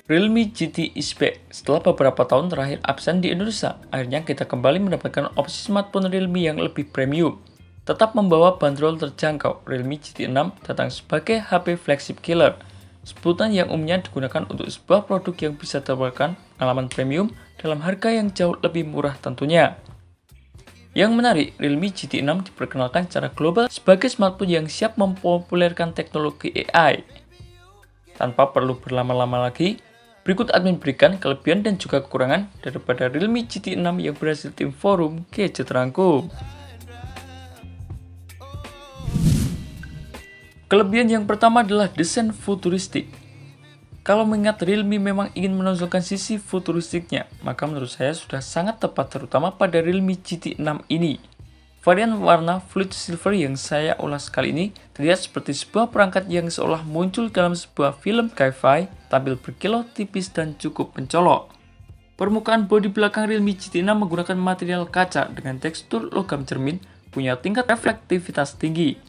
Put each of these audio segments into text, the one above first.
Realme GT Ispe setelah beberapa tahun terakhir absen di Indonesia, akhirnya kita kembali mendapatkan opsi smartphone Realme yang lebih premium. Tetap membawa bandrol terjangkau, Realme GT 6 datang sebagai HP flagship killer, sebutan yang umumnya digunakan untuk sebuah produk yang bisa tawarkan pengalaman premium dalam harga yang jauh lebih murah tentunya. Yang menarik, Realme GT 6 diperkenalkan secara global sebagai smartphone yang siap mempopulerkan teknologi AI. Tanpa perlu berlama-lama lagi, berikut admin berikan kelebihan dan juga kekurangan daripada Realme GT 6 yang berhasil tim forum gadget rangkum. Kelebihan yang pertama adalah desain futuristik. Kalau mengingat Realme memang ingin menonjolkan sisi futuristiknya, maka menurut saya sudah sangat tepat terutama pada Realme GT 6 ini. Varian warna fluid silver yang saya ulas kali ini terlihat seperti sebuah perangkat yang seolah muncul dalam sebuah film sci-fi, tampil berkilau tipis dan cukup mencolok. Permukaan bodi belakang Realme GT 6 menggunakan material kaca dengan tekstur logam cermin, punya tingkat reflektivitas tinggi.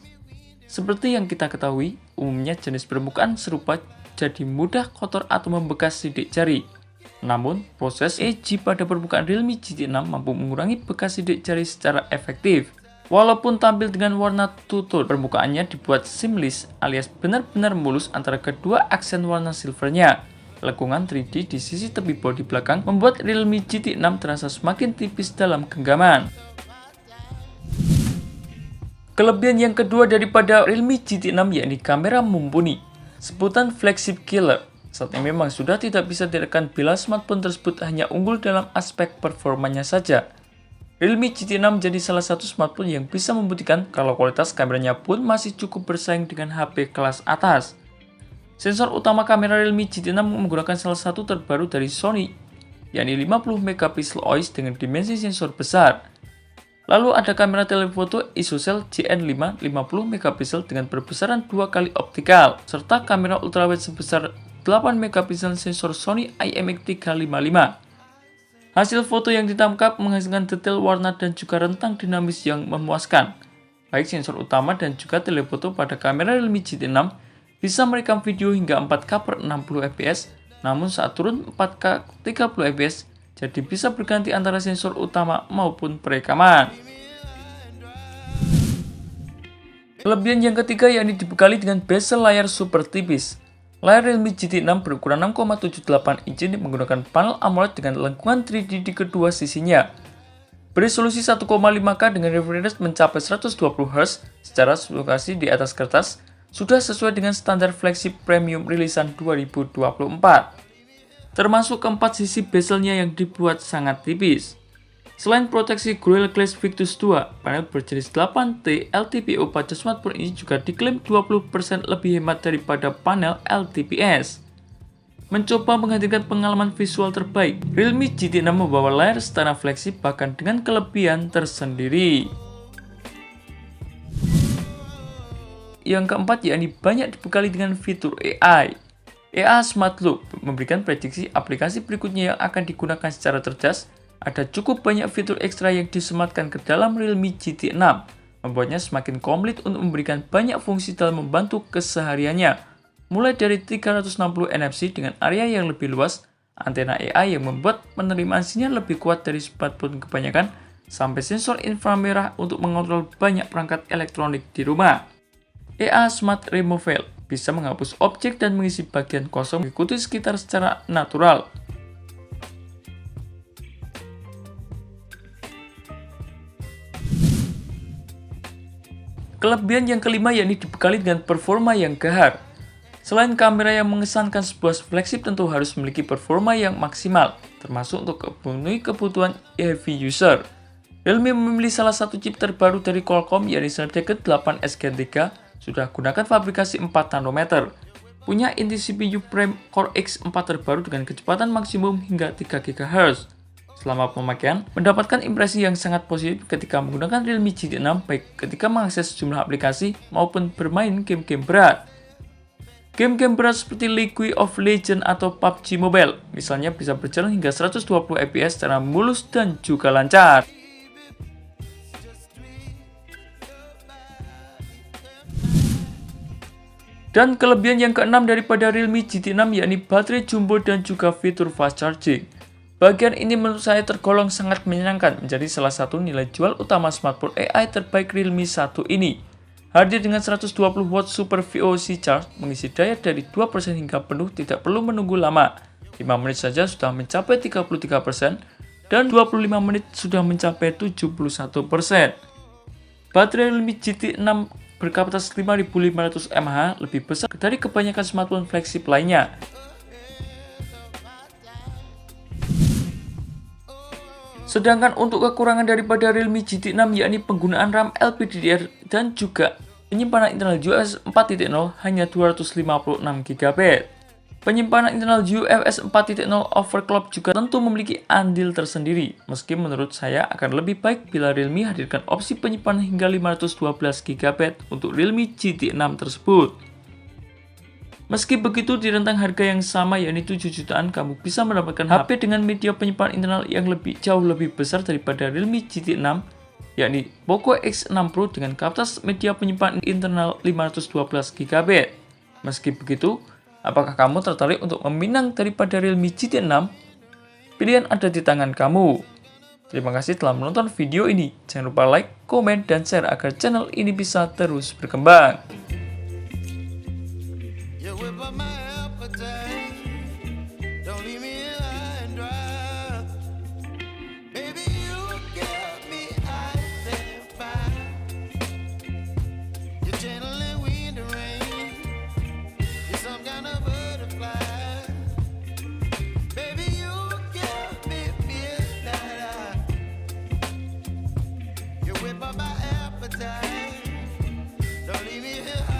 Seperti yang kita ketahui, umumnya jenis permukaan serupa jadi mudah kotor atau membekas sidik jari. Namun, proses edge pada permukaan Realme GT 6 mampu mengurangi bekas sidik jari secara efektif. Walaupun tampil dengan warna two-tone, permukaannya dibuat seamless alias benar-benar mulus antara kedua aksen warna silvernya. Lengkungan 3D di sisi tepi bodi belakang membuat Realme GT 6 terasa semakin tipis dalam genggaman. Kelebihan yang kedua daripada Realme GT 6 yakni kamera mumpuni. Sebutan flagship killer saat ini memang sudah tidak bisa diragukan bila smartphone tersebut hanya unggul dalam aspek performanya saja. Realme GT 6 jadi salah satu smartphone yang bisa membuktikan kalau kualitas kameranya pun masih cukup bersaing dengan HP kelas atas. Sensor utama kamera Realme GT 6 menggunakan salah satu terbaru dari Sony, yakni 50 MP OIS dengan dimensi sensor besar. Lalu ada kamera telefoto ISOCELL GN5 50 MP dengan perbesaran 2 kali optikal, serta kamera ultrawide sebesar 8 MP sensor Sony IMX355. Hasil foto yang ditangkap menghasilkan detail warna dan juga rentang dinamis yang memuaskan. Baik sensor utama dan juga telefoto pada kamera Realme GT 6 bisa merekam video hingga 4K per 60 fps, namun saat turun 4K 30 fps, jadi bisa berganti antara sensor utama maupun perekaman. Kelebihan yang ketiga yakni dibekali dengan bezel layar super tipis. Layar Realme GT 6 berukuran 6,78 inci menggunakan panel AMOLED dengan lengkungan 3D di kedua sisinya. Beresolusi 1,5K dengan refresh rate mencapai 120Hz secara resolusi di atas kertas sudah sesuai dengan standar flagship premium rilisan 2024. Termasuk keempat sisi bezelnya yang dibuat sangat tipis. Selain proteksi Gorilla Glass Victus 2, panel berjenis 8T LTPO pada smartphone ini juga diklaim 20% lebih hemat daripada panel LTPS. Mencoba menghadirkan pengalaman visual terbaik, Realme GT 6 membawa layar setara flagship bahkan dengan kelebihan tersendiri. Yang keempat yakni banyak dibekali dengan fitur AI. AI Smart Look memberikan prediksi aplikasi berikutnya yang akan digunakan secara cerdas. Ada cukup banyak fitur ekstra yang disematkan ke dalam Realme GT 6, membuatnya semakin komplit untuk memberikan banyak fungsi dalam membantu kesehariannya. Mulai dari 360 NFC dengan area yang lebih luas, antena AI yang membuat penerimaan sinyal lebih kuat dari smartphone kebanyakan, sampai sensor inframerah untuk mengontrol banyak perangkat elektronik di rumah. AI Smart Removal bisa menghapus objek dan mengisi bagian kosong mengikuti sekitar secara natural. Kelebihan yang kelima yakni dibekali dengan performa yang gahar. Selain kamera yang mengesankan, sebuah flagship tentu harus memiliki performa yang maksimal, termasuk untuk memenuhi kebutuhan heavy user. Realme memilih salah satu chip terbaru dari Qualcomm yakni Snapdragon 8S Gen 3, sudah gunakan fabrikasi 4 nanometer. Punya inti CPU Prime Core X4 terbaru dengan kecepatan maksimum hingga 3 GHz. Selama pemakaian, mendapatkan impresi yang sangat positif ketika menggunakan Realme GT 6 baik ketika mengakses sejumlah aplikasi maupun bermain game-game berat. Game-game berat seperti League of Legends atau PUBG Mobile misalnya bisa berjalan hingga 120 fps secara mulus dan juga lancar. Dan kelebihan yang keenam daripada Realme GT6 yakni baterai jumbo dan juga fitur fast charging. Bagian ini menurut saya tergolong sangat menyenangkan, menjadi salah satu nilai jual utama smartphone AI terbaik Realme 1 ini. Hadir dengan 120 watt Super VOC charge, mengisi daya dari 2% hingga penuh tidak perlu menunggu lama. 5 menit saja sudah mencapai 33%, dan 25 menit sudah mencapai 71%. Baterai Realme GT6 berkapasitas 5500 mAh lebih besar dari kebanyakan smartphone flagship lainnya. Sedangkan untuk kekurangan daripada Realme GT6 yakni penggunaan RAM LPDDR dan juga penyimpanan internal UFS 4.0 hanya 256 GB. Penyimpanan internal UFS 4.0 overclock juga tentu memiliki andil tersendiri, meski menurut saya akan lebih baik bila Realme hadirkan opsi penyimpanan hingga 512 GB untuk Realme GT6 tersebut. Meski begitu, di rentang harga yang sama yakni 7 jutaan, kamu bisa mendapatkan HP dengan media penyimpanan internal yang jauh lebih besar daripada Realme GT6, yakni Poco X6 Pro dengan kapasitas media penyimpanan internal 512 GB. Meski begitu, apakah kamu tertarik untuk meminang daripada Realme GT6? Pilihan ada di tangan kamu. Terima kasih telah menonton video ini. Jangan lupa like, komen, dan share agar channel ini bisa terus berkembang. Don't leave me here.